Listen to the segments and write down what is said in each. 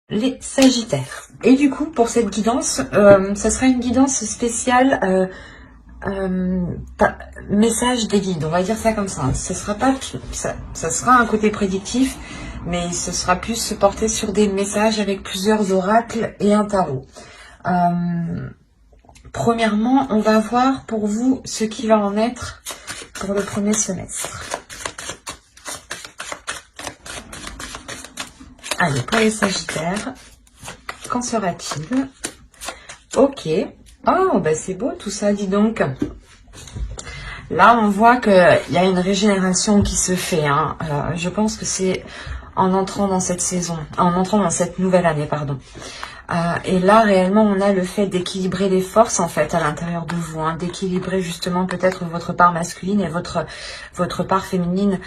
les Sagittaires. Et du coup, pour cette guidance, ça sera une guidance spéciale message des guides, on va dire ça comme ça. Ce sera pas, ça sera un côté prédictif, mais ce sera plus porté sur des messages avec plusieurs oracles et un tarot. Premièrement, on va voir pour vous ce qui va en être pour le premier semestre. Allez, pour les Sagittaires, qu'en sera-t-il? Ok. Oh, bah c'est beau tout ça, dis donc. Là, on voit qu'il y a une régénération qui se fait. Hein. Je pense que c'est en entrant dans cette saison, en entrant dans cette nouvelle année, pardon. Et là, réellement, on a le fait d'équilibrer les forces, en fait, à l'intérieur de vous. Hein, d'équilibrer, justement, peut-être votre part masculine et votre part féminine.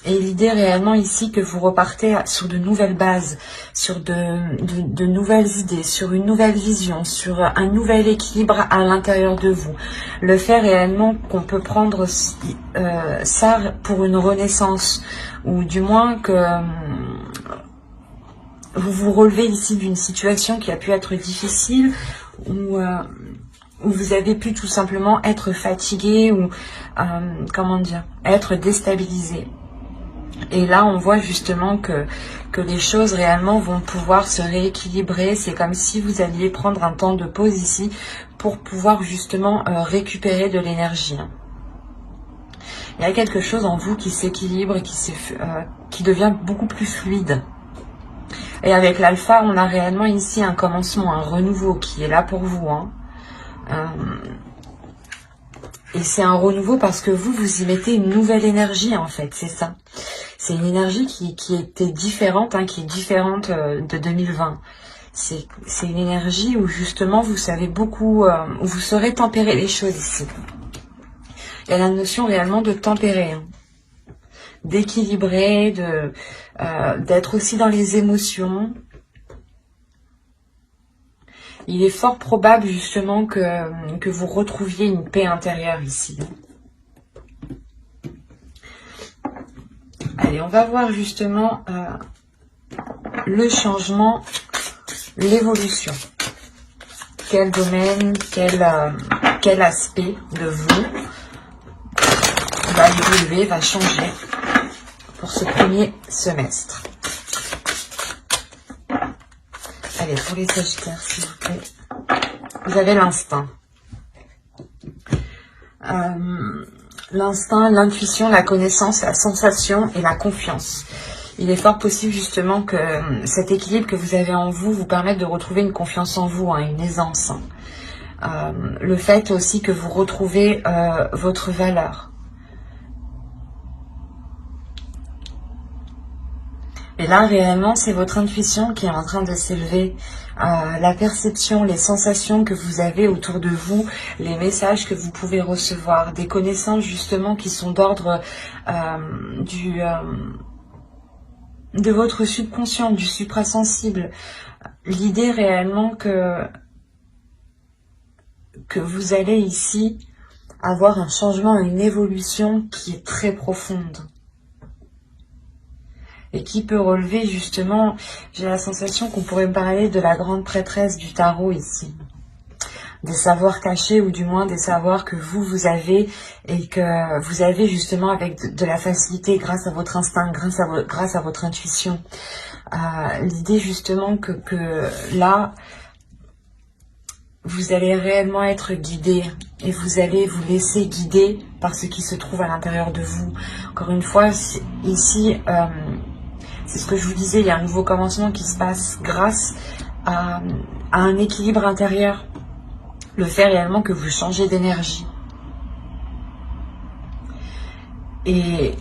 Et l'idée réellement ici que vous repartez sur de nouvelles bases, sur de nouvelles idées, sur une nouvelle vision, sur un nouvel équilibre à l'intérieur de vous. Le fait réellement qu'on peut prendre ça pour une renaissance, ou du moins que vous vous relevez ici d'une situation qui a pu être difficile, ou où vous avez pu tout simplement être fatigué, ou comment dire, être déstabilisé. Et là, on voit justement que les choses réellement vont pouvoir se rééquilibrer. C'est comme si vous alliez prendre un temps de pause ici pour pouvoir justement récupérer de l'énergie. Il y a quelque chose en vous qui s'équilibre et qui devient beaucoup plus fluide. Et avec l'alpha, on a réellement ici un commencement, un renouveau qui est là pour vous. Hein. Et c'est un renouveau parce que vous y mettez une nouvelle énergie en fait, c'est ça. C'est une énergie qui était différente, hein, qui est différente de 2020. C'est une énergie où justement vous savez beaucoup, où vous saurez tempérer les choses ici. Il y a la notion réellement de tempérer, hein, d'équilibrer, d'être aussi dans les émotions. Il est fort probable justement que vous retrouviez une paix intérieure ici. Allez, on va voir justement le changement, l'évolution. Quel domaine, quel aspect de vous va évoluer, va changer pour ce premier semestre. Allez, pour les Sagittaires, s'il vous plaît. Vous avez l'instinct. L'instinct, l'intuition, la connaissance, la sensation et la confiance. Il est fort possible justement que cet équilibre que vous avez en vous vous permette de retrouver une confiance en vous, hein, une aisance. Le fait aussi que vous retrouvez votre valeur. Et là, réellement, c'est votre intuition qui est en train de s'élever. La perception, les sensations que vous avez autour de vous, les messages que vous pouvez recevoir, des connaissances justement qui sont d'ordre de votre subconscient, du suprasensible. L'idée réellement que vous allez ici avoir un changement, une évolution qui est très profonde. Et qui peut relever justement, j'ai la sensation qu'on pourrait me parler de la grande prêtresse du tarot ici. Des savoirs cachés, ou du moins des savoirs que vous avez, et que vous avez justement avec de la facilité grâce à votre instinct, grâce à votre intuition. L'idée justement que là, vous allez réellement être guidé, et vous allez vous laisser guider par ce qui se trouve à l'intérieur de vous. Encore une fois, ici... c'est ce que je vous disais, il y a un nouveau commencement qui se passe grâce à un équilibre intérieur. Le fait réellement que vous changez d'énergie. Et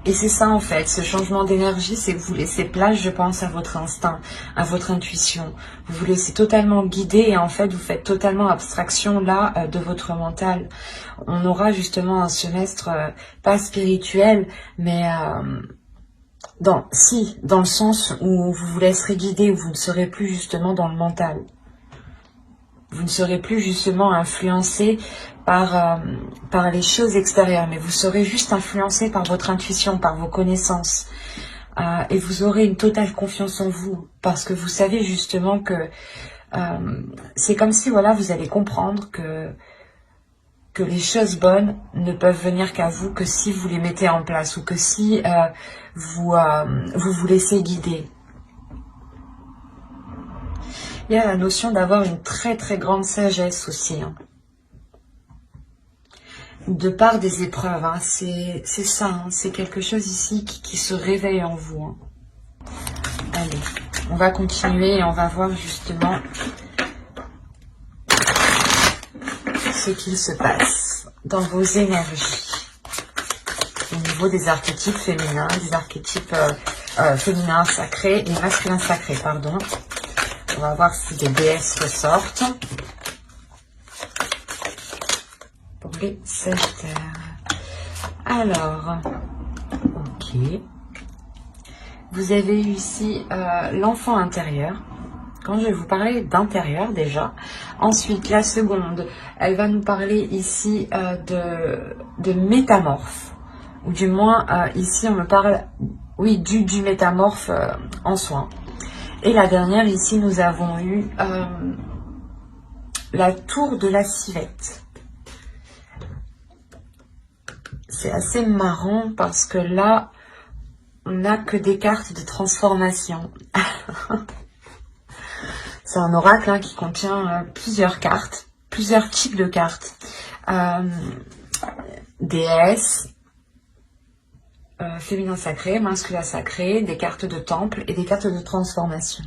c'est ça en fait, ce changement d'énergie, c'est que vous laissez place, je pense, à votre instinct, à votre intuition. Vous vous laissez totalement guider et en fait, vous faites totalement abstraction là de votre mental. On aura justement un semestre pas spirituel, mais... dans le sens où vous vous laisserez guider, où vous ne serez plus justement dans le mental. Vous ne serez plus justement influencé par les choses extérieures, mais vous serez juste influencé par votre intuition, par vos connaissances. et vous aurez une totale confiance en vous parce que vous savez justement que c'est comme si voilà, vous allez comprendre que les choses bonnes ne peuvent venir qu'à vous que si vous les mettez en place ou que si vous vous laissez guider. Il y a la notion d'avoir une très très grande sagesse aussi. Hein. De part des épreuves, hein. C'est ça, hein. C'est quelque chose ici qui se réveille en vous. Hein. Allez, on va continuer et on va voir justement ce qu'il se passe dans vos énergies au niveau des archétypes féminins, des archétypes féminins sacrés et masculins sacrés, pardon. On va voir si des déesses ressortent pour les Sagittaires. Alors, ok. Vous avez eu ici l'enfant intérieur. Quand je vais vous parler d'intérieur déjà. Ensuite, la seconde, elle va nous parler ici de métamorphe. Ou du moins, ici, on me parle, oui, du métamorphe en soi. Et la dernière, ici, nous avons eu la tour de la civette. C'est assez marrant parce que là, on n'a que des cartes de transformation. C'est un oracle hein, qui contient plusieurs cartes, plusieurs types de cartes. Déesse, féminin sacré, masculin sacré, des cartes de temple et des cartes de transformation.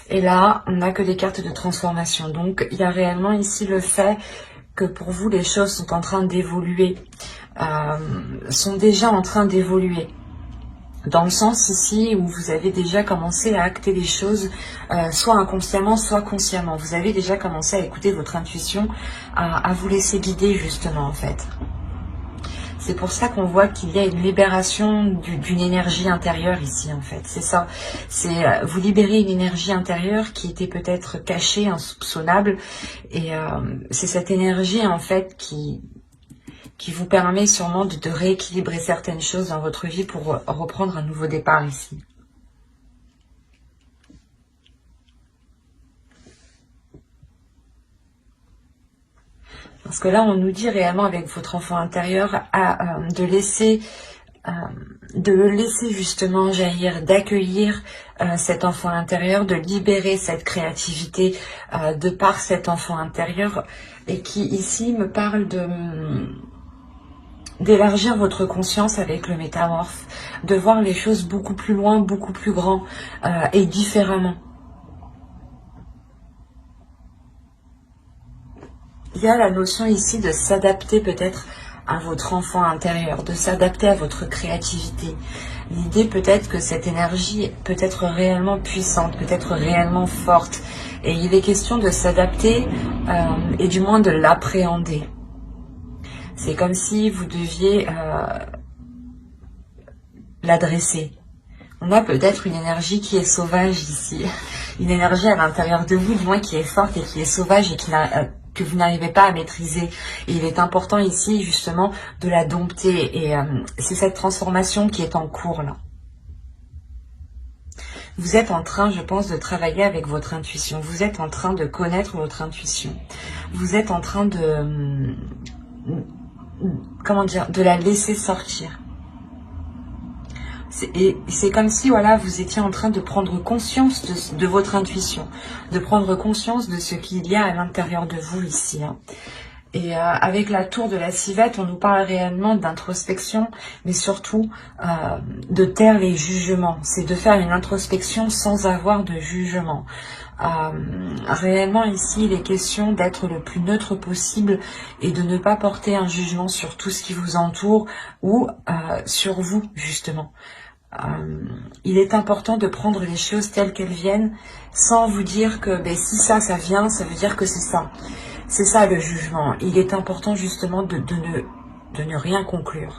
Et là, on n'a que des cartes de transformation. Donc, il y a réellement ici le fait que pour vous, les choses sont en train d'évoluer, sont déjà en train d'évoluer. Dans le sens ici où vous avez déjà commencé à acter les choses, soit inconsciemment, soit consciemment. Vous avez déjà commencé à écouter votre intuition, à vous laisser guider justement en fait. C'est pour ça qu'on voit qu'il y a une libération d'une énergie intérieure ici en fait. C'est ça. C'est vous libérez une énergie intérieure qui était peut-être cachée, insoupçonnable. Et c'est cette énergie en fait qui vous permet sûrement de rééquilibrer certaines choses dans votre vie pour reprendre un nouveau départ ici. Parce que là, on nous dit réellement avec votre enfant intérieur de laisser justement jaillir, d'accueillir cet enfant intérieur, de libérer cette créativité de par cet enfant intérieur et qui ici me parle d'élargir votre conscience avec le métamorphe, de voir les choses beaucoup plus loin, beaucoup plus grand et différemment. Il y a la notion ici de s'adapter peut-être à votre enfant intérieur, de s'adapter à votre créativité. L'idée peut-être que cette énergie peut être réellement puissante, peut être réellement forte. Et il est question de s'adapter et du moins de l'appréhender. C'est comme si vous deviez l'adresser. On a peut-être une énergie qui est sauvage ici. Une énergie à l'intérieur de vous, du moins qui est forte et qui est sauvage et que vous n'arrivez pas à maîtriser. Et il est important ici, justement, de la dompter. Et c'est cette transformation qui est en cours, là. Vous êtes en train, je pense, de travailler avec votre intuition. Vous êtes en train de connaître votre intuition. Vous êtes en train de... comment dire, de la laisser sortir. C'est comme si voilà, vous étiez en train de prendre conscience de votre intuition, de prendre conscience de ce qu'il y a à l'intérieur de vous ici. Hein. Et avec la tour de la civette, on nous parle réellement d'introspection, mais surtout de taire les jugements. C'est de faire une introspection sans avoir de jugement. Réellement ici, il est question d'être le plus neutre possible et de ne pas porter un jugement sur tout ce qui vous entoure ou sur vous justement. Il est important de prendre les choses telles qu'elles viennent sans vous dire que si ça vient, ça veut dire que c'est ça. C'est ça le jugement. Il est important justement de ne rien conclure.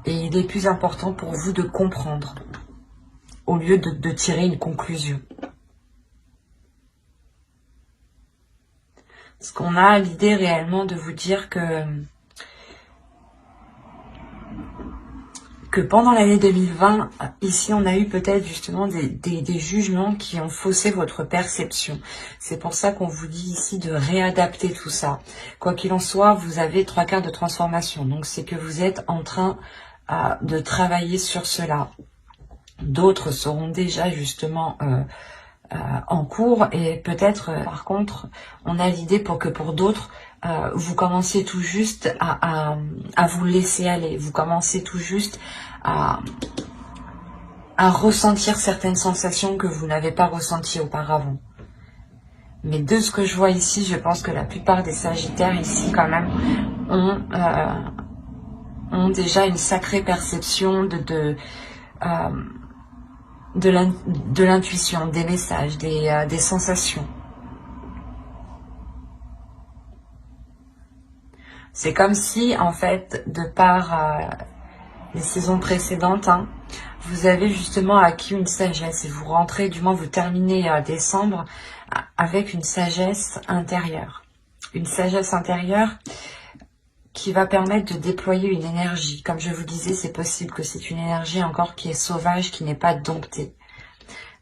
Et il est plus important pour vous de comprendre au lieu de tirer une conclusion. Parce qu'on a l'idée réellement de vous dire que que pendant l'année 2020, ici on a eu peut-être justement des jugements qui ont faussé votre perception. C'est pour ça qu'on vous dit ici de réadapter tout ça. Quoi qu'il en soit, vous avez 3/4 de transformation. Donc c'est que vous êtes en train de travailler sur cela. D'autres seront déjà justement en cours et peut-être par contre on a l'idée pour d'autres vous commencez tout juste à vous laisser aller, vous commencez tout juste à ressentir certaines sensations que vous n'avez pas ressenties auparavant. Mais de ce que je vois ici, je pense que la plupart des Sagittaires ici quand même ont déjà une sacrée perception de l'intuition, des messages, des sensations. C'est comme si, en fait, de par les saisons précédentes, vous avez justement acquis une sagesse et vous rentrez, du moins vous terminez décembre avec une sagesse intérieure. Une sagesse intérieure qui va permettre de déployer une énergie. Comme je vous disais, c'est possible que c'est une énergie encore qui est sauvage, qui n'est pas domptée.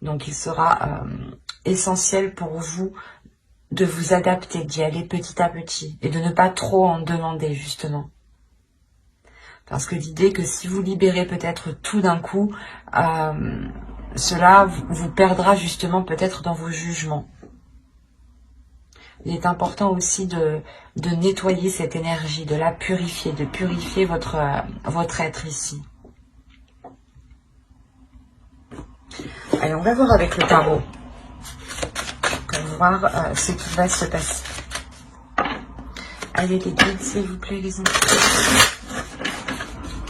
Donc il sera essentiel pour vous de vous adapter, d'y aller petit à petit et de ne pas trop en demander justement. Parce que l'idée que si vous libérez peut-être tout d'un coup, cela vous perdra justement peut-être dans vos jugements. Il est important aussi de nettoyer cette énergie, de la purifier, de purifier votre être ici. Allez, on va voir avec le tarot. Pour voir ce qui va se passer. Allez les guides, s'il vous plaît, les enfants.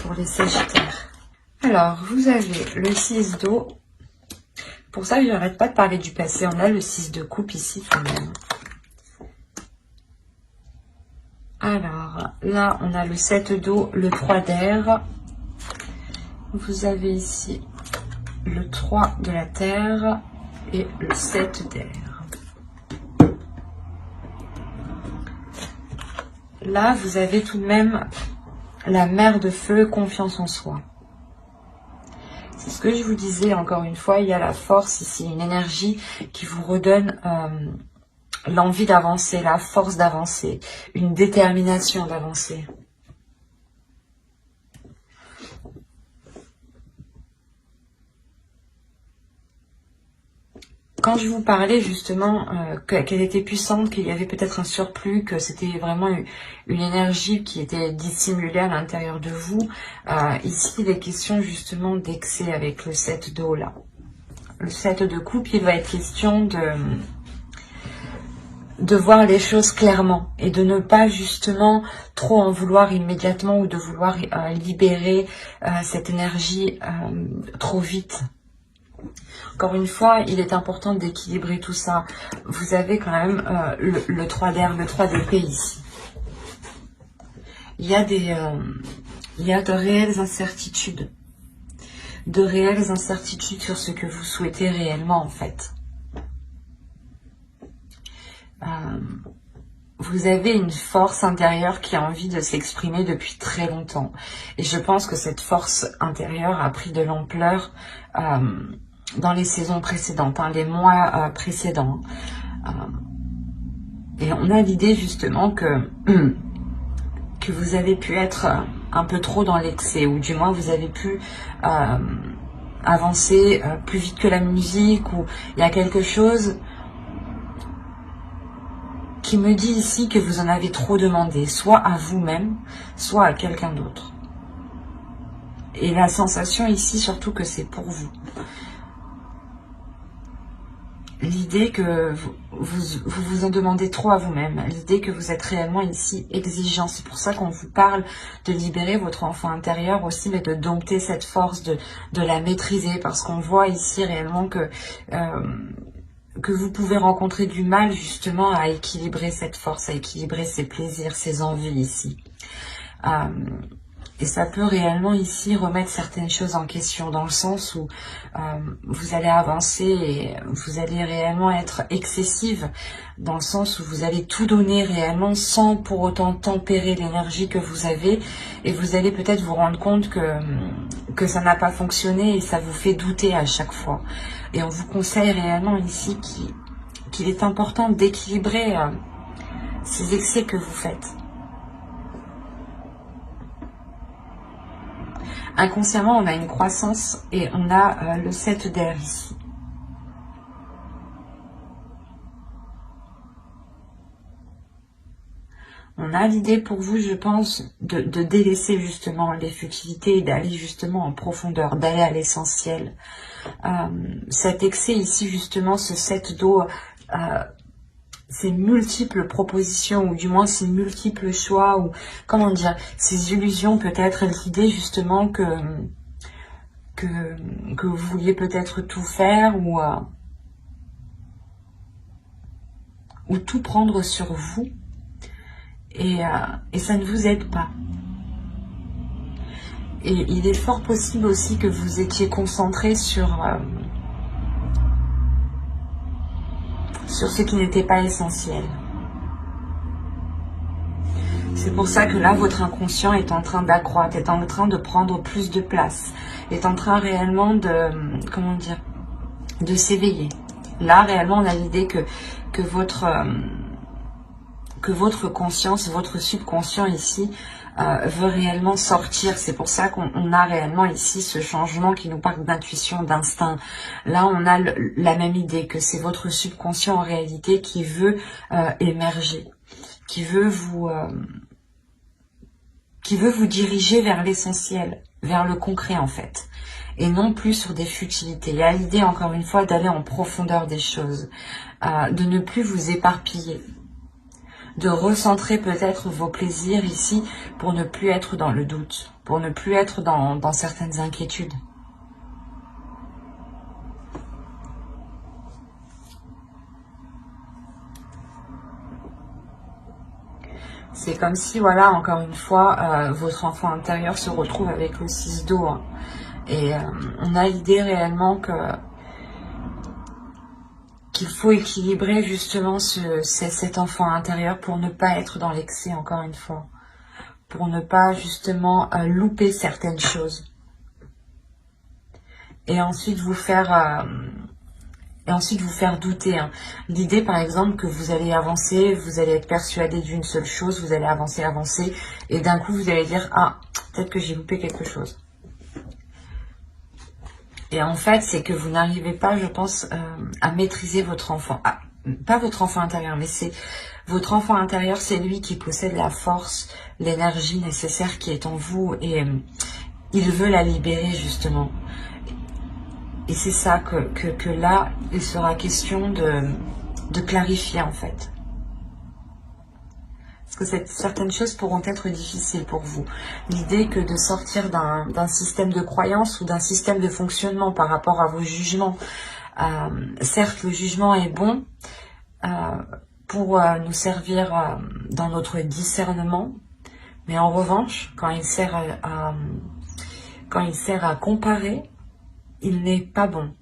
Pour les Sagittaires. Alors, vous avez le 6 d'eau. Pour ça, je n'arrête pas de parler du passé. On a le 6 de coupe ici quand même. Alors, là, on a le 7 d'eau, le 3 d'air. Vous avez ici le 3 de la terre et le 7 d'air. Là, vous avez tout de même la mer de feu, confiance en soi. C'est ce que je vous disais, encore une fois, il y a la force ici, une énergie qui vous redonne l'envie d'avancer, la force d'avancer, une détermination d'avancer. Quand je vous parlais justement qu'elle était puissante, qu'il y avait peut-être un surplus, que c'était vraiment une énergie qui était dissimulée à l'intérieur de vous, ici il est question justement d'excès avec le 7 d'eau là. Le 7 de coupe, il va être question de voir les choses clairement et de ne pas justement trop en vouloir immédiatement ou de vouloir libérer cette énergie trop vite. Encore une fois, il est important d'équilibrer tout ça. Vous avez quand même le 3 d'air, le 3 d'épée ici. Il y a de réelles incertitudes. De réelles incertitudes sur ce que vous souhaitez réellement en fait. Vous avez une force intérieure qui a envie de s'exprimer depuis très longtemps. Et je pense que cette force intérieure a pris de l'ampleur dans les saisons précédentes, les mois précédents. Et on a l'idée justement que vous avez pu être un peu trop dans l'excès, ou du moins vous avez pu avancer plus vite que la musique, ou il y a quelque chose qui me dit ici que vous en avez trop demandé, soit à vous-même, soit à quelqu'un d'autre. Et la sensation ici, surtout que c'est pour vous. L'idée que vous en demandez trop à vous-même, l'idée que vous êtes réellement ici exigeant. C'est pour ça qu'on vous parle de libérer votre enfant intérieur aussi, mais de dompter cette force, de la maîtriser, parce qu'on voit ici réellement que vous pouvez rencontrer du mal justement à équilibrer cette force, à équilibrer ses plaisirs, ses envies ici. Et ça peut réellement ici remettre certaines choses en question, dans le sens où vous allez avancer et vous allez réellement être excessive, dans le sens où vous allez tout donner réellement sans pour autant tempérer l'énergie que vous avez, et vous allez peut-être vous rendre compte que que ça n'a pas fonctionné et ça vous fait douter à chaque fois. Et on vous conseille réellement ici qu'il est important d'équilibrer ces excès que vous faites. Inconsciemment, on a une croissance et on a le 7 d'air ici. On a l'idée pour vous, je pense, de délaisser justement les futilités et d'aller justement en profondeur, d'aller à l'essentiel. Cet excès ici, justement, ce 7 d'eau, ces multiples propositions, ou du moins ces multiples choix, ou comment dire, ces illusions, peut-être l'idée justement que vous vouliez peut-être tout faire, ou tout prendre sur vous. Et ça ne vous aide pas. Et il est fort possible aussi que vous étiez concentré sur ce qui n'était pas essentiel. C'est pour ça que là, votre inconscient est en train d'accroître, est en train de prendre plus de place, est en train réellement de, comment dire, de s'éveiller. Là, réellement, on a l'idée que votre conscience, votre subconscient ici veut réellement sortir. C'est pour ça qu'on a réellement ici ce changement qui nous parle d'intuition, d'instinct. Là, on a la même idée que c'est votre subconscient en réalité qui veut émerger, qui veut vous diriger vers l'essentiel, vers le concret en fait, et non plus sur des futilités. Il y a l'idée encore une fois d'aller en profondeur des choses, de ne plus vous éparpiller, de recentrer peut-être vos plaisirs ici pour ne plus être dans le doute, pour ne plus être dans certaines inquiétudes. C'est comme si, voilà, encore une fois, votre enfant intérieur se retrouve avec le 6 d'eau. Hein. Et on a l'idée réellement qu'il faut équilibrer justement cet enfant intérieur pour ne pas être dans l'excès, encore une fois. Pour ne pas justement louper certaines choses. Et ensuite vous faire douter. Hein. L'idée, par exemple, que vous allez avancer, vous allez être persuadé d'une seule chose, vous allez avancer, et d'un coup, vous allez dire, ah, peut-être que j'ai loupé quelque chose. Et en fait, c'est que vous n'arrivez pas, je pense, à maîtriser votre enfant. Ah, pas votre enfant intérieur, mais c'est votre enfant intérieur, c'est lui qui possède la force, l'énergie nécessaire qui est en vous, et il veut la libérer, justement. Et c'est ça que là, il sera question de clarifier en fait. Parce que certaines choses pourront être difficiles pour vous. L'idée que de sortir d'un système de croyance ou d'un système de fonctionnement par rapport à vos jugements. Certes, le jugement est bon pour nous servir dans notre discernement, mais en revanche, quand il sert à comparer, il n'est pas bon.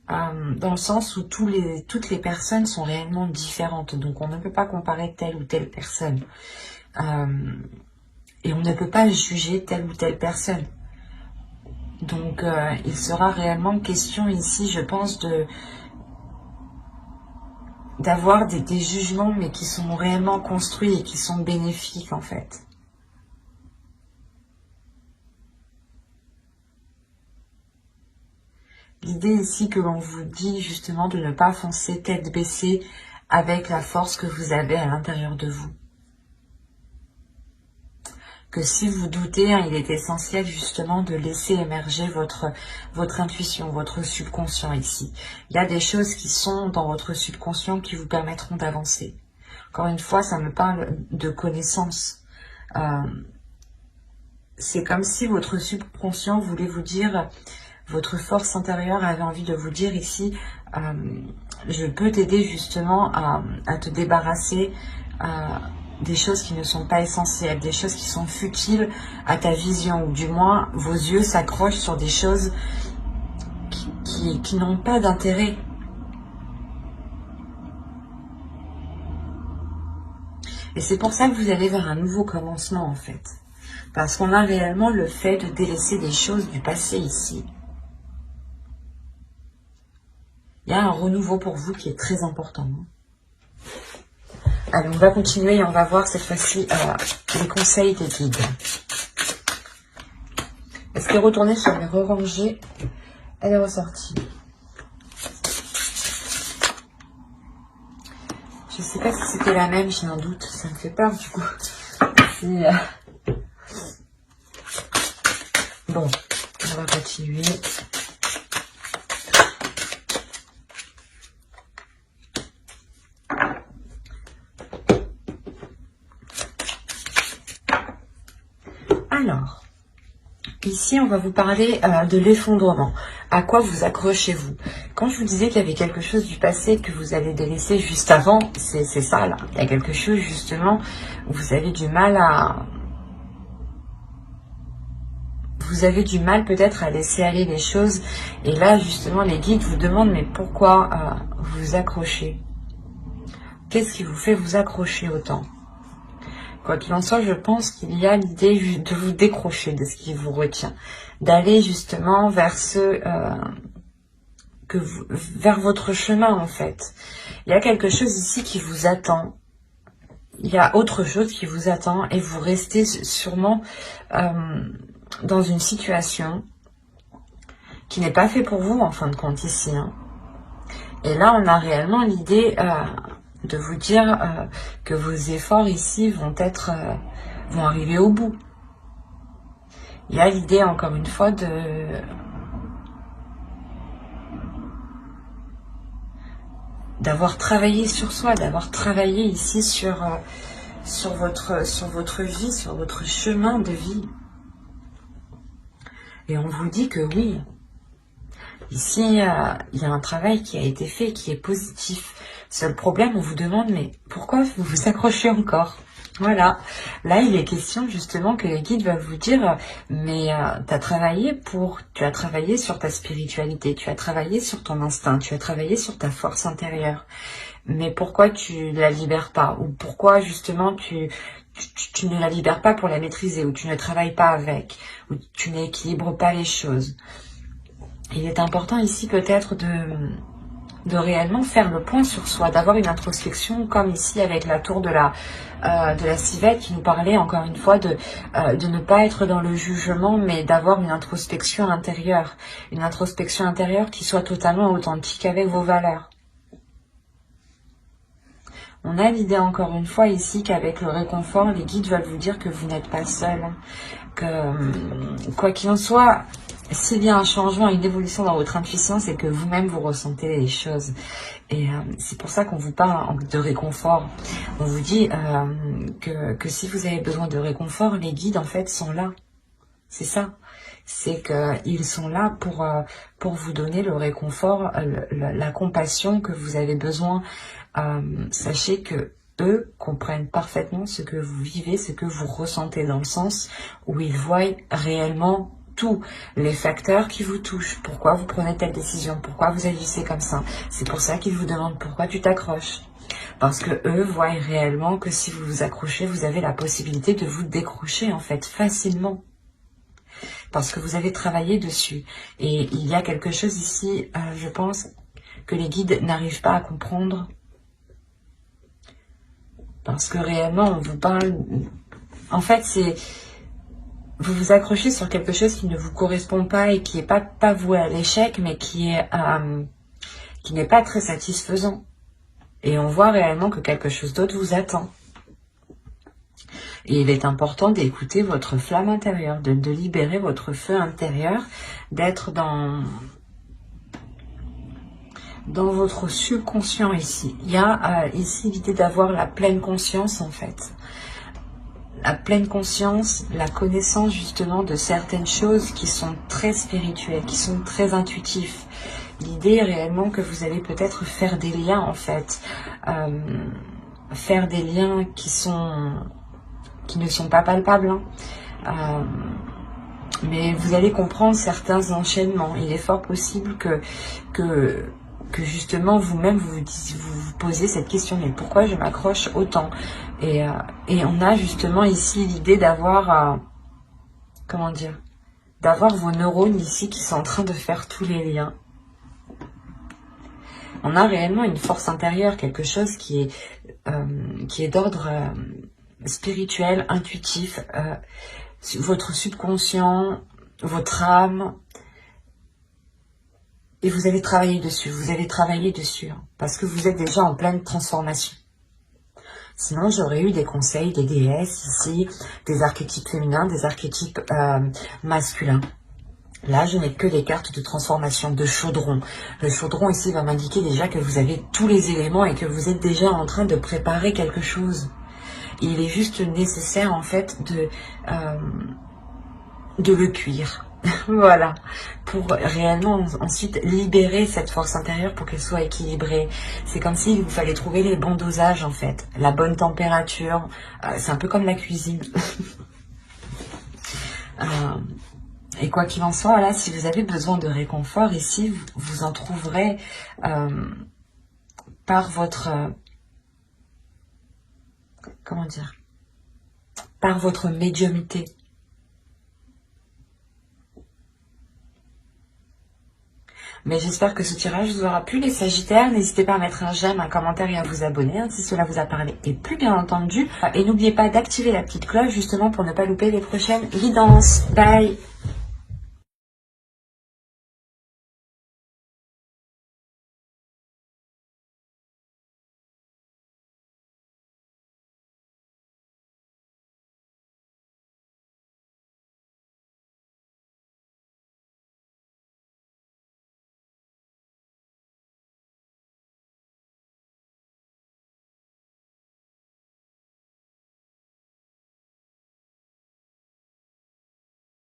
Dans le sens où toutes les personnes sont réellement différentes. Donc on ne peut pas comparer telle ou telle personne. Et on ne peut pas juger telle ou telle personne. Donc il sera réellement question ici, je pense, d'avoir des jugements, mais qui sont réellement construits et qui sont bénéfiques en fait. L'idée ici que l'on vous dit justement de ne pas foncer tête baissée avec la force que vous avez à l'intérieur de vous. Que si vous doutez, hein, il est essentiel justement de laisser émerger votre intuition, votre subconscient ici. Il y a des choses qui sont dans votre subconscient qui vous permettront d'avancer. Encore une fois, ça me parle de connaissance. C'est comme si votre subconscient voulait vous dire... Votre force intérieure avait envie de vous dire ici, je peux t'aider justement à te débarrasser des choses qui ne sont pas essentielles, des choses qui sont futiles à ta vision, ou du moins vos yeux s'accrochent sur des choses qui n'ont pas d'intérêt. Et c'est pour ça que vous allez vers un nouveau commencement en fait. Parce qu'on a réellement le fait de délaisser des choses du passé ici. Il y a un renouveau pour vous qui est très important. Allez, on va continuer et on va voir cette fois-ci les conseils des guides. Est-ce qu'elle est retournée sur les re-rangées? Elle est ressortie. Je ne sais pas si c'était la même, j'ai un doute. Ça me fait peur du coup. Bon, on va continuer. Alors, ici, on va vous parler de l'effondrement. À quoi vous accrochez-vous? Quand je vous disais qu'il y avait quelque chose du passé que vous avez délaissé juste avant, c'est ça là. Il y a quelque chose justement où vous avez du mal à... Vous avez du mal peut-être à laisser aller les choses. Et là, justement, les guides vous demandent, mais pourquoi vous vous accrochez? Qu'est-ce qui vous fait vous accrocher autant? Quoi qu'il en soit, je pense qu'il y a l'idée de vous décrocher de ce qui vous retient. D'aller justement vers vers votre chemin en fait. Il y a quelque chose ici qui vous attend. Il y a autre chose qui vous attend et vous restez sûrement dans une situation qui n'est pas faite pour vous en fin de compte ici. Hein. Et là, on a réellement l'idée de vous dire que vos efforts ici vont arriver au bout. Il y a l'idée encore une fois d'avoir travaillé sur soi, d'avoir travaillé ici sur votre vie, sur votre chemin de vie. Et on vous dit que oui, ici, il y a un travail qui a été fait, qui est positif. Seul problème, on vous demande, mais pourquoi vous vous accrochez encore? Voilà. Là, il est question justement que les guides veulent vous dire, mais tu as travaillé sur ta spiritualité, tu as travaillé sur ton instinct, tu as travaillé sur ta force intérieure. Mais pourquoi tu ne la libères pas? Ou pourquoi justement tu ne la libères pas pour la maîtriser? Ou tu ne travailles pas avec? Ou tu n'équilibres pas les choses? Il est important ici peut-être de réellement faire le point sur soi, d'avoir une introspection comme ici avec la tour de la civette qui nous parlait encore une fois de ne pas être dans le jugement mais d'avoir une introspection intérieure qui soit totalement authentique avec vos valeurs. On a l'idée encore une fois ici qu'avec le réconfort, les guides veulent vous dire que vous n'êtes pas seul, que quoi qu'il en soit, s'il y a un changement, une évolution dans votre intuition, c'est que vous-même vous ressentez les choses. Et c'est pour ça qu'on vous parle de réconfort. On vous dit que si vous avez besoin de réconfort, les guides en fait sont là. C'est ça. C'est qu'ils sont là pour vous donner le réconfort, la compassion que vous avez besoin. Sachez que eux comprennent parfaitement ce que vous vivez, ce que vous ressentez, dans le sens où ils voient réellement tous les facteurs qui vous touchent. Pourquoi vous prenez telle décision? Pourquoi vous agissez comme ça? C'est pour ça qu'ils vous demandent pourquoi tu t'accroches. Parce que eux voient réellement que si vous vous accrochez, vous avez la possibilité de vous décrocher en fait facilement. Parce que vous avez travaillé dessus. Et il y a quelque chose ici, je pense, que les guides n'arrivent pas à comprendre. Parce que réellement, on vous parle... En fait, c'est... Vous vous accrochez sur quelque chose qui ne vous correspond pas et qui n'est pas voué à l'échec, mais qui n'est pas très satisfaisant. Et on voit réellement que quelque chose d'autre vous attend. Et il est important d'écouter votre flamme intérieure, de libérer votre feu intérieur, d'être dans votre subconscient ici. Il y a ici l'idée d'avoir la pleine conscience en fait. La pleine conscience, la connaissance justement de certaines choses qui sont très spirituelles, qui sont très intuitives. L'idée est réellement que vous allez peut-être faire des liens en fait. Faire des liens qui ne sont pas palpables. Hein. Mais vous allez comprendre certains enchaînements. Il est fort possible que justement vous-même vous posez cette question, mais pourquoi je m'accroche autant? Et on a justement ici l'idée d'avoir comment dire, d'avoir vos neurones ici qui sont en train de faire tous les liens. On a réellement une force intérieure, quelque chose qui est d'ordre spirituel, intuitif, votre subconscient, votre âme. Et vous allez travailler dessus, hein, parce que vous êtes déjà en pleine transformation. Sinon, j'aurais eu des conseils des déesses ici, des archétypes féminins, des archétypes masculins. Là, je n'ai que des cartes de transformation, de chaudron. Le chaudron ici va m'indiquer déjà que vous avez tous les éléments et que vous êtes déjà en train de préparer quelque chose. Il est juste nécessaire, en fait, de le cuire. Voilà, pour réellement ensuite libérer cette force intérieure pour qu'elle soit équilibrée. C'est comme s'il vous fallait trouver les bons dosages en fait, la bonne température. C'est un peu comme la cuisine. Et quoi qu'il en soit, là, si vous avez besoin de réconfort ici, vous en trouverez par votre... comment dire, par votre médiumnité. Mais j'espère que ce tirage vous aura plu, les Sagittaires. N'hésitez pas à mettre un j'aime, un commentaire et à vous abonner hein, si cela vous a parlé. Et plus bien entendu. Et n'oubliez pas d'activer la petite cloche justement pour ne pas louper les prochaines guidances. Bye!